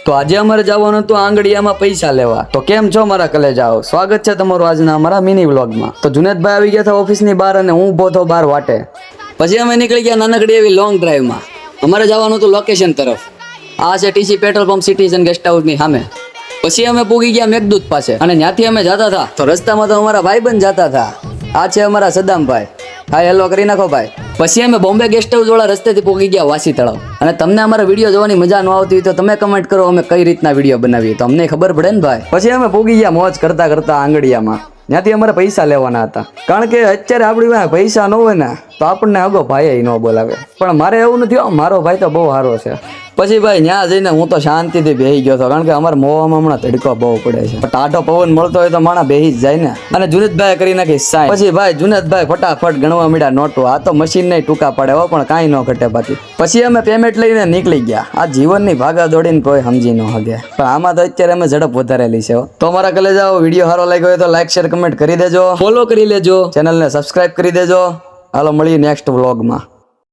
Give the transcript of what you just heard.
તો આજે અમારે જવાનું હતું આંગડિયામાં પૈસા લેવા. તો કેમ છો મારા કલેજાઓ, સ્વાગત છે તમારું આજના અમારા મિની વ્લોગમાં. તો જુનેદભાઈ આવી ગયા હતા ઓફિસની બહાર અને હું ઊભો હતો બહાર વાટે. પછી અમે નીકળી ગયા નાનકડી એવી લોંગ ડ્રાઈવમાં. અમારે જવાનું હતું લોકેશન તરફ. આ છે TC petrol pump citizen guest હાઉસની સામે. પછી અમે પૂગી ગયા મેઘદૂત પાસે અને ત્યાંથી અમે જતા હતા તો રસ્તામાં તો અમારા ભાઈબંધ જતા હતા. આ છે અમારા સદામભાઈ. હાય હેલો કરી નાખો ભાઈ. પછી અમે બોમ્બે ગેસ્ટ હાઉસ વાળા રસ્તેથી પૂગી ગયા વાસી તળાવ. અને તમને અમારા વિડીયો જોવાની મજા ન આવતી હોય તો તમે કમેન્ટ કરો અમે કઈ રીતના વિડીયો બનાવીએ તો અમને ખબર પડે ને ભાઈ. પછી અમે પૂગી ગયા મોજ કરતા કરતા આંગડિયામાં. ત્યાંથી અમારે પૈસા લેવાના હતા, કારણ કે અત્યારે આપણી પાસે પૈસા ન હોય ને તો આપણને અગો ભાઈ ન બોલાવે. પણ મારે એવું નથી, મારો ભાઈ તો બહુ સારો છે. પછી ભાઈ ત્યાં જઈને હું તો શાંતિથી બેસી ગયો હતો, કારણ કે અમારા મોવામાં હમણાં તડકો બહુ પડે છે. ટાઢો પવન મળતો હોય તો માણા બેસી જ જાય ને. અને જુનેદભાઈ કરી નાખી સાઈન. પછી ભાઈ જુનેદભાઈ ફટાફટ ગણવા મીડા નોટો. આ તો મશીન નહીં ટૂંકા પડે હો, પણ કાંઈ ન ઘટે બાકી. પછી અમે પેમેન્ટ લઈને નીકળી ગયા. આ જીવનની ભાગા દોડીને કોઈ સમજી ન શકે, પણ આમાં તો અત્યારે અમે ઝડપ વધારેલી છે. તો અમારા કલેજાઓ વિડીયો સારો લાગ્યો હોય તો લાઈક શેર કમેન્ટ કરી દેજો, ફોલો કરી લેજો, ચેનલને સબસ્ક્રાઇબ કરી દેજો. હાલો મળીએ નેક્સ્ટ વ્લોગમાં.